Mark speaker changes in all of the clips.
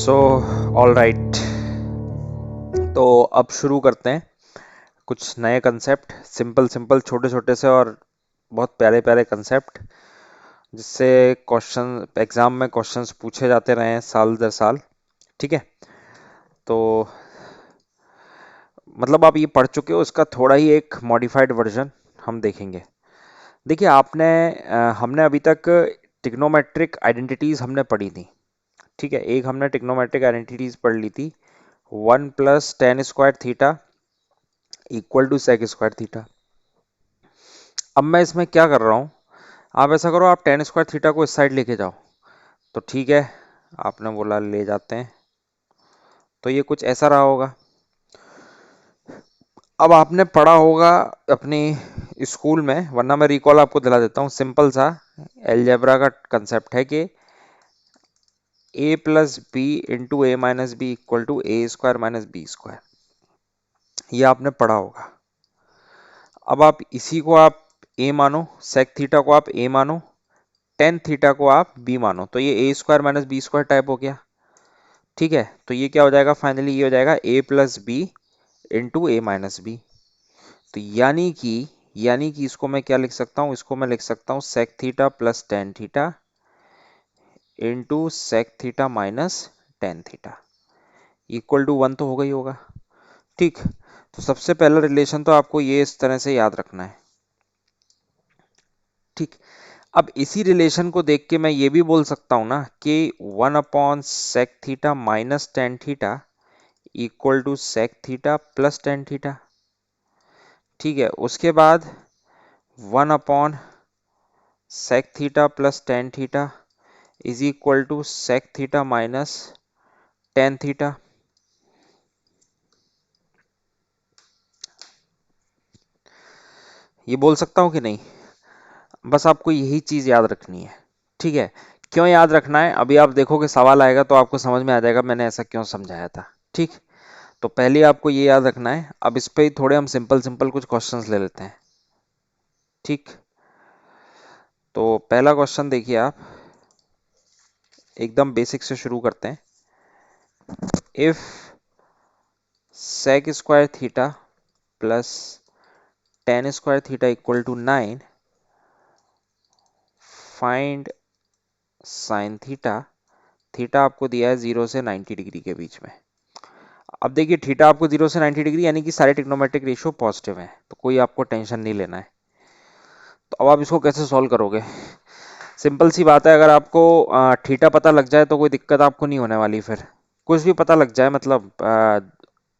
Speaker 1: So all right, तो अब शुरू करते हैं कुछ नए कंसेप्ट, सिंपल सिंपल छोटे छोटे से और बहुत प्यारे प्यारे कंसेप्ट, जिससे क्वेश्चन एग्जाम में क्वेश्चंस पूछे जाते रहे हैं साल दर साल। ठीक है, तो मतलब आप ये पढ़ चुके हो, उसका थोड़ा ही एक मॉडिफाइड वर्जन हम देखेंगे। देखिए हमने अभी तक ट्रिग्नोमेट्रिक आइडेंटिटीज हमने पढ़ी थी। ठीक है, एक हमने ट्रिग्नोमेट्रिक आइडेंटिटीज पढ़ ली थी, 1 + tan² theta equal to sec² theta. अब मैं इसमें क्या कर रहा हूँ, आप ऐसा करो, आप tan² थीटा को इस साइड लेके जाओ। तो ठीक है, आपने बोला ले जाते हैं, तो ये कुछ ऐसा रहा होगा। अब आपने पढ़ा होगा अपनी स्कूल में, वरना मैं रिकॉल आपको दिला देता हूँ। सिंपल सा एलजेब्रा का कंसेप्ट है कि a+b × a - b = a² - b²। ये आपने पढ़ा होगा। अब आप इसी को आप a मानो, sec थीटा को आप a मानो, tan थीटा को आप b मानो, तो ये a² - b² टाइप हो गया। ठीक है, तो ये क्या हो जाएगा, फाइनली ये हो जाएगा a+b × a-b। तो यानी कि इसको मैं क्या लिख सकता हूँ, इसको मैं लिख सकता हूँ sec theta plus tan theta into sec theta minus tan theta equal to 1 तो होगा ही होगा। ठीक, तो सबसे पहला रिलेशन तो आपको ये इस तरह से याद रखना है। ठीक, अब इसी रिलेशन को देख के मैं ये भी बोल सकता हूं ना कि 1/sec theta minus tan theta equal to sec theta plus tan theta. ठीक है, उसके बाद 1/sec theta plus tan theta is equal to sec theta minus tan theta. ये बोल सकता हूं कि नहीं? बस आपको यही चीज याद रखनी है। ठीक है, क्यों याद रखना है, अभी आप देखोगे सवाल आएगा तो आपको समझ में आ जाएगा मैंने ऐसा क्यों समझाया था। ठीक, तो पहले आपको ये याद रखना है। अब इस पे ही थोड़े हम सिंपल सिंपल कुछ क्वेश्चंस ले लेते हैं। ठीक, तो पहला क्वेश्चन देखिए आप, एकदम बेसिक से शुरू करते हैं। If sec² theta plus tan² theta equal to 9, find sin theta. Theta आपको दिया है 0 से 90 डिग्री के बीच में। अब देखिए थीटा आपको 0 से 90 डिग्री यानी कि सारे ट्रिग्नोमेट्रिक रेशियो पॉजिटिव हैं, तो कोई आपको टेंशन नहीं लेना है। तो अब आप इसको कैसे सॉल्व करोगे? सिंपल सी बात है, अगर आपको थीटा पता लग जाए तो कोई दिक्कत आपको नहीं होने वाली। फिर कुछ भी पता लग जाए, मतलब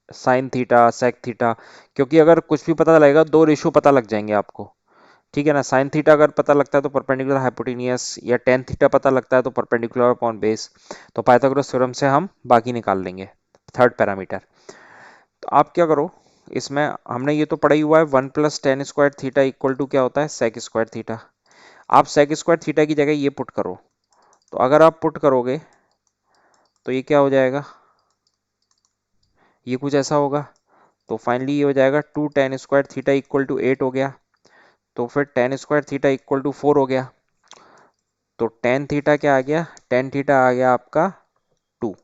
Speaker 1: साइन थीटा, सेक थीटा, क्योंकि अगर कुछ भी पता लगेगा दो रेशियो पता लग जाएंगे आपको। ठीक है ना, साइन थीटा अगर पता लगता है तो परपेंडिकुलर हाइपोटेनियस, या टेन थीटा पता लगता है तो परपेंडिकुलर अपॉन बेस। तो पाइथागोरस थ्योरम से हम बाकी निकाल लेंगे थर्ड पैरामीटर। तो आप क्या करो, इसमें हमने ये तो पढ़ा ही हुआ है, 1 + tan² थीटा इक्वल टू क्या होता है, sec² थीटा। आप sec² थीटा की जगह ये पुट करो, तो अगर आप पुट करोगे तो ये क्या हो जाएगा, ये कुछ ऐसा होगा। तो फाइनली ये हो जाएगा 2 tan² थीटा इक्वल टू 8 हो गया। तो फिर tan² थीटा इक्वल टू 4 हो गया। तो tan थीटा क्या आ गया, tan थीटा आ गया आपका 2।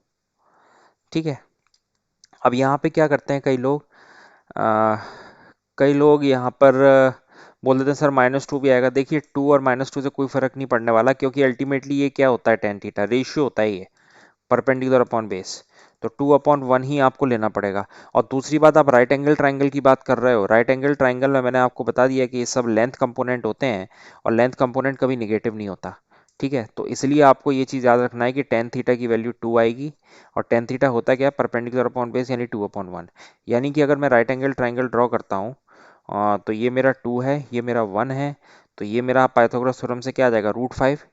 Speaker 1: ठीक है, अब यहाँ पे क्या करते हैं कई लोग, आ, कई लोग यहाँ पर बोल देते हैं सर -2 भी आएगा। देखिए 2 और -2 से कोई फर्क नहीं पड़ने वाला, क्योंकि अल्टीमेटली ये क्या होता है, tan थीटा रेशियो होता है, ये परपेंडिकुलर अपॉन बेस। तो 2/1 ही आपको लेना पड़ेगा। और दूसरी बात, आप राइट एंगल ट्राइंगल की बात कर रहे हो, राइट एंगल ट्राइंगल में मैंने आपको बता दिया कि ये सब लेंथ कंपोनेंट होते हैं, और लेंथ कंपोनेंट कभी निगेटिव नहीं होता। ठीक है, तो इसलिए आपको ये चीज़ याद रखना है कि tan थीटा की वैल्यू 2 आएगी, और tan थीटा होता क्या है, परपेंडिकुलर अपॉन बेस यानी 2/1। यानी कि अगर मैं राइट एंगल ट्राइंगल ड्रॉ करता हूँ, तो ये मेरा 2 है, ये मेरा 1 है, तो ये मेरा पाइथागोरस थ्योरम से क्या आ जाएगा, √5,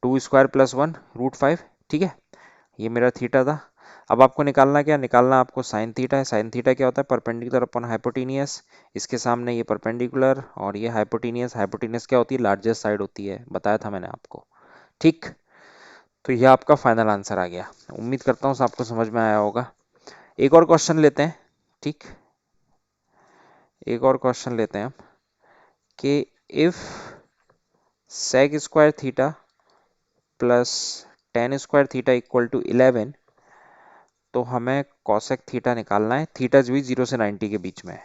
Speaker 1: 2² + 1 √5। ठीक है, ये मेरा थीटा था। अब आपको निकालना क्या, निकालना आपको साइन थीटा है। साइन थीटा क्या होता है, परपेंडिकुलर अपॉन हाइपोटेनियस। इसके सामने ये परपेंडिकुलर और ये हाइपोटेनियस। हाइपोटेनियस क्या होती है, लार्जेस्ट साइड होती है, बताया था मैंने आपको। ठीक, तो ये आपका फाइनल आंसर आ गया। उम्मीद करता हूँ आपको समझ में आया होगा। एक और क्वेश्चन लेते हैं। ठीक, एक और क्वेश्चन लेते हैं हम, कि if sec² theta plus tan² theta equal to 11, तो हमें कॉसेक थीटा निकालना है। थीटा जो भी 0 से 90 के बीच में है।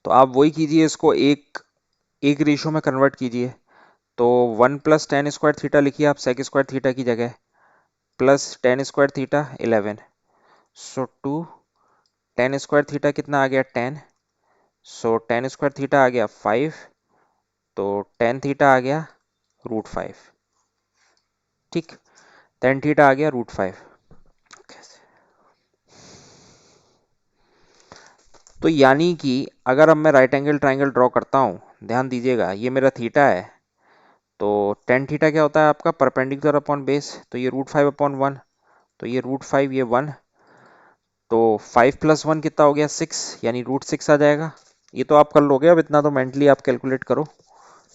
Speaker 1: तो आप वही कीजिए, इसको एक एक रेशियो में कन्वर्ट कीजिए। तो 1 प्लस टेन स्क्वायर थीटा लिखिए आप सेक स्क्वायर थीटा की जगह, प्लस टेन स्क्वायर थीटा 11। सो 2 टेन स्क्वायर थीटा कितना आ गया 10। सो टेन स्क्वायर थीटा आ गया 5। तो टेन थीटा आ गया √5। ठीक, टेन थीटा आ गया √5। तो यानी कि अगर अब मैं राइट एंगल ट्राइंगल ड्रॉ करता हूँ, ध्यान दीजिएगा, ये मेरा थीटा है। तो टेन थीटा क्या होता है आपका परपेंडिकुलर अपॉन बेस, तो ये √5/1। तो ये √5, ये 1। तो 5 + 1 कितना हो गया 6, यानी √6 आ जाएगा। ये तो आप कर लोगे, अब इतना तो मेंटली आप कैलकुलेट करो।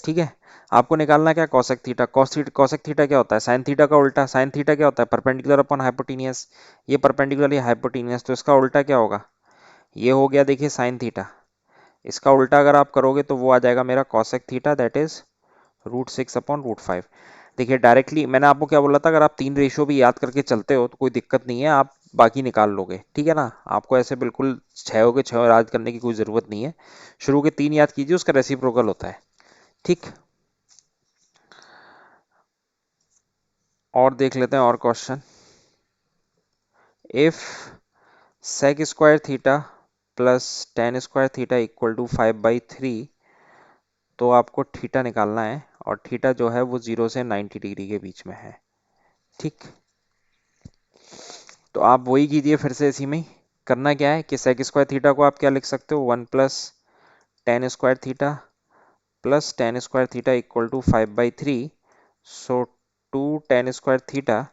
Speaker 1: ठीक है, आपको निकालना क्या कॉसेक थीटा। कॉसेक थीटा क्या होता है साइन थीटा का उल्टा। साइन थीटा क्या होता है परपेंडिकुलर अपॉन हाइपोटेनियस। ये परपेंडिकुलर, ये हाइपोटेनियस, तो इसका उल्टा क्या होगा, ये हो गया देखिए साइन थीटा। इसका उल्टा अगर आप करोगे तो वो आ जाएगा मेरा कॉसेक थीटा, दैट इज √6/√5। देखिए डायरेक्टली मैंने आपको क्या बोला था, अगर आप तीन रेशियो भी याद करके चलते हो तो कोई दिक्कत नहीं है, आप बाकी निकाल लोगे। ठीक है ना, आपको ऐसे बिल्कुल छह के छह याद करने की कोई जरूरत नहीं है। शुरू के तीन याद कीजिए, उसका रेसिप्रोकल होता है। ठीक, और देख लेते हैं और question. If sec square theta plus tan square theta equal to 5/3, तो आपको थीटा निकालना है, और थीटा जो है वो 0 से 90 डिग्री के बीच में है। ठीक, तो आप वही कीजिए फिर से इसी में ही। करना क्या है कि सेक स्क्वायर थीटा को आप क्या लिख सकते हो, 1 plus tan square theta plus tan square theta equal to 5/3। So 2 tan square theta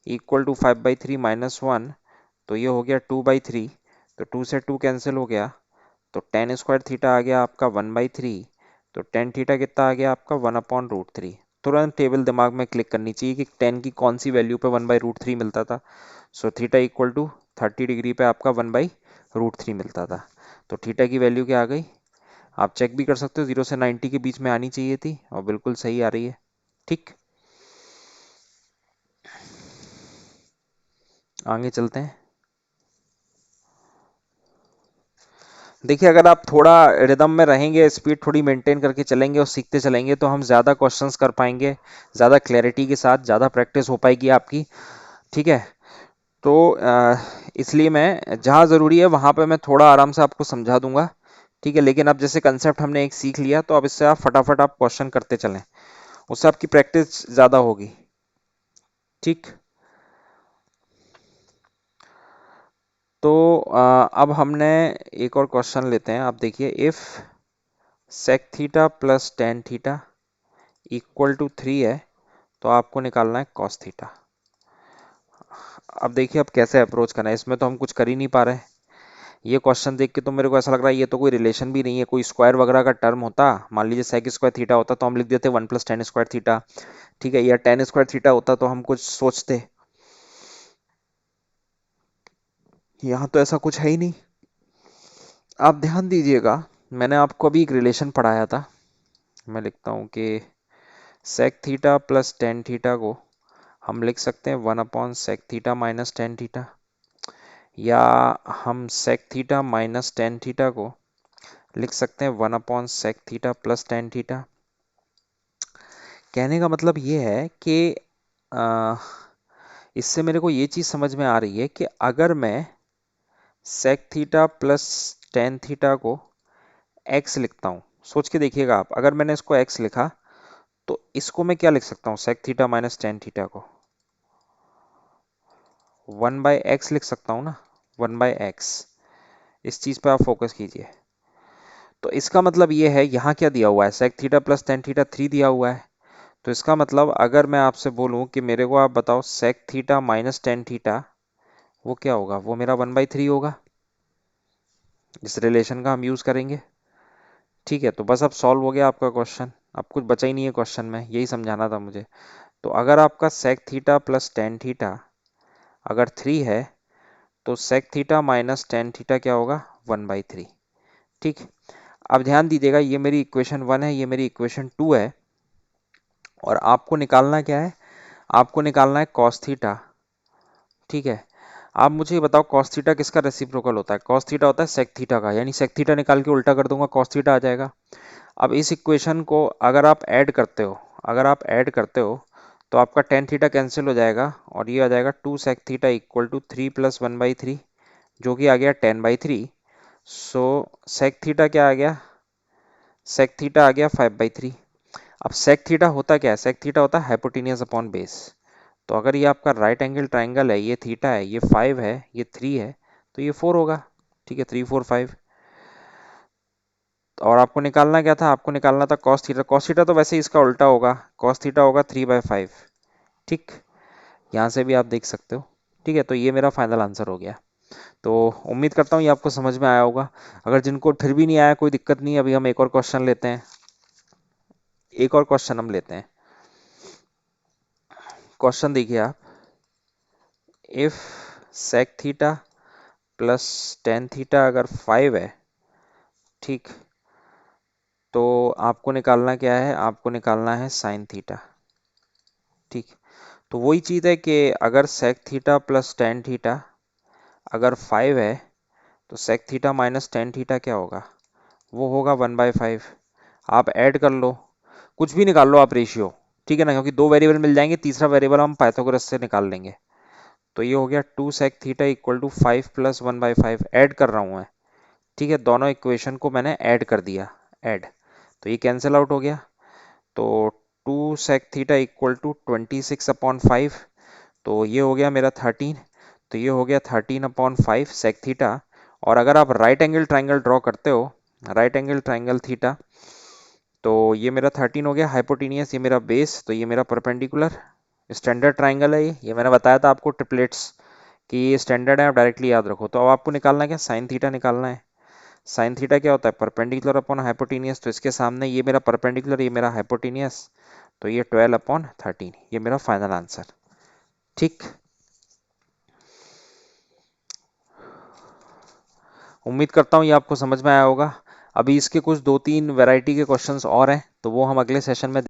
Speaker 1: equal to 5/3 -1, तो ये हो गया 2/3। तो 2 से 2 कैंसिल हो गया, तो टेन स्क्वायर थीटा आ गया आपका 1/3। तो टेन थीटा कितना आ गया आपका 1/√3। तुरंत टेबल दिमाग में क्लिक करनी चाहिए कि टेन की कौन सी वैल्यू पे 1/√3 मिलता था। So theta equal to 30 degree पे आपका 1/√3 मिलता था। तो थीटा की वैल्यू क्या आ गई, आप चेक भी कर सकते हो, 0 से 90 के बीच में आनी चाहिए थी, और बिल्कुल सही आ रही है। ठीक, आगे चलते हैं। देखिए अगर आप थोड़ा रिदम में रहेंगे, स्पीड थोड़ी मेंटेन करके चलेंगे और सीखते चलेंगे, तो हम ज़्यादा क्वेश्चंस कर पाएंगे, ज़्यादा क्लैरिटी के साथ, ज़्यादा प्रैक्टिस हो पाएगी आपकी। ठीक है, तो इसलिए मैं जहाँ ज़रूरी है वहाँ पे मैं थोड़ा आराम से आपको समझा दूंगा। ठीक है, लेकिन अब जैसे कंसेप्ट हमने एक सीख लिया, तो अब इससे आप फटाफट आप क्वेश्चन करते चलें, उससे आपकी प्रैक्टिस ज़्यादा होगी। ठीक, तो अब हमने एक और क्वेश्चन लेते हैं। आप देखिए, if sec theta plus tan theta equal to 3 है, तो आपको निकालना है कॉस थीटा। अब देखिए अब कैसे अप्रोच करना है, इसमें तो हम कुछ कर ही नहीं पा रहे हैं। ये क्वेश्चन देख के तो मेरे को ऐसा लग रहा है ये तो कोई रिलेशन भी नहीं है। कोई स्क्वायर वगैरह का टर्म होता, मान लीजिए सेक स्क्वायर थीटा होता तो हम लिख देते 1 प्लस टेन स्क्वायर थीटा। ठीक है, या टेन स्क्वायर थीटा होता तो हम कुछ सोचते। यहाँ तो ऐसा कुछ है ही नहीं। आप ध्यान दीजिएगा, मैंने आपको अभी एक रिलेशन पढ़ाया था। मैं लिखता हूँ कि sec theta plus tan theta को हम लिख सकते हैं 1/सेक थीटा माइनस टेन थीटा, या हम sec theta minus tan theta को लिख सकते हैं 1/सेक थीटा प्लस टेन थीटा। कहने का मतलब ये है कि आ, इससे मेरे को ये चीज़ समझ में आ रही है कि अगर मैं sec theta plus tan theta को एक्स लिखता हूँ, सोच के देखिएगा आप, अगर मैंने इसको एक्स लिखा तो इसको मैं क्या लिख सकता हूँ, sec theta minus tan theta को 1/x लिख सकता हूँ ना, 1/x। इस चीज़ पे आप फोकस कीजिए। तो इसका मतलब ये है, यहाँ क्या दिया हुआ है, sec theta plus tan theta 3 दिया हुआ है। तो इसका मतलब अगर मैं आपसे बोलूँ कि मेरे को आप बताओ sec theta minus tan theta, वो क्या होगा, वो मेरा 1/3 होगा। इस रिलेशन का हम यूज़ करेंगे। ठीक है, तो बस अब सॉल्व हो गया आपका क्वेश्चन, अब कुछ बचा ही नहीं है क्वेश्चन में, यही समझाना था मुझे। तो अगर आपका sec theta plus tan theta अगर 3 है, तो sec theta minus tan theta क्या होगा, 1/3। ठीक, अब ध्यान दीजिएगा, ये मेरी इक्वेशन 1 है, ये मेरी इक्वेशन 2 है, और आपको निकालना क्या है, आपको निकालना है कॉस थीटा। ठीक है, आप मुझे ये बताओ कॉस थीटा किसका रेसिप्रोकल होता है? कॉस थीटा होता है सेक थीटा का, यानी सेक थीटा निकाल के उल्टा कर दूंगा कॉस थीटा आ जाएगा। अब इस इक्वेशन को अगर आप ऐड करते हो, तो आपका टेन थीटा कैंसिल हो जाएगा और ये आ जाएगा 2 sec theta equal to 3 plus 1/3, जो कि आ गया 10/3। सो सेक थीटा क्या आ गया? सेक थीटा आ गया 5/3। अब सेक थीटा होता क्या है? सेक थीटा होता है हाइपोटेनियस अपॉन बेस। तो अगर ये आपका राइट एंगल ट्राइंगल है, ये थीटा है, ये 5 है, ये 3 है, तो ये 4 होगा। ठीक है, 3 4 5। और आपको निकालना क्या था? आपको निकालना था कॉस थीटा। कॉस थीटा तो वैसे ही इसका उल्टा होगा, कॉस थीटा होगा 3/5। ठीक, यहाँ से भी आप देख सकते हो। ठीक है, तो ये मेरा फाइनल आंसर हो गया। तो उम्मीद करता हूँ ये आपको समझ में आया होगा। अगर जिनको फिर भी नहीं आया, कोई दिक्कत नहीं, अभी हम एक और क्वेश्चन लेते हैं। एक और क्वेश्चन हम लेते हैं। क्वेश्चन देखिए आप, if sec theta plus tan theta अगर 5 है, ठीक, तो आपको निकालना क्या है? आपको निकालना है साइन थीटा। ठीक, तो वही चीज़ है कि अगर sec theta plus tan theta अगर 5 है, तो sec theta minus tan theta क्या होगा? वो होगा 1/5। आप ऐड कर लो, कुछ भी निकाल लो आप रेशियो। ठीक है ना, क्योंकि दो वेरिएबल मिल जाएंगे, तीसरा वेरिएबल हम पाइथागोरस से निकाल लेंगे। तो ये हो गया 2 sec theta equal to 5 plus 1/5। Add कर रहा हूँ मैं। ठीक है, दोनों इक्वेशन को मैंने ऐड कर दिया। ऐड, तो ये कैंसिल आउट हो गया। तो 2 सेक थीटा इक्वल टू 26/5, तो ये हो गया मेरा 13। तो ये हो गया 13/5 सेक थीटा। और अगर आप राइट एंगल ट्राइंगल ड्रॉ करते हो, राइट एंगल ट्राइंगल थीटा, तो ये मेरा 13 हो गया हाइपोटेनियस, ये मेरा बेस, तो ये मेरा परपेंडिकुलर। स्टैंडर्ड ट्राइंगल है ये मैंने बताया था आपको ट्रिपलेट्स कि ये स्टैंडर्ड है, आप डायरेक्टली याद रखो। तो अब आपको निकालना क्या? साइन थीटा निकालना है। साइन थीटा क्या होता है? Perpendicular upon hypotenuse. तो इसके सामने ये मेरा परपेंडिकुलर, ये मेरा हाइपोटेनियस, तो ये 12/13। ये मेरा फाइनल आंसर। ठीक, उम्मीद करता हूँ ये आपको समझ में आया होगा। अभी इसके कुछ दो तीन वैरायटी के क्वेश्चंस और हैं, तो वो हम अगले सेशन में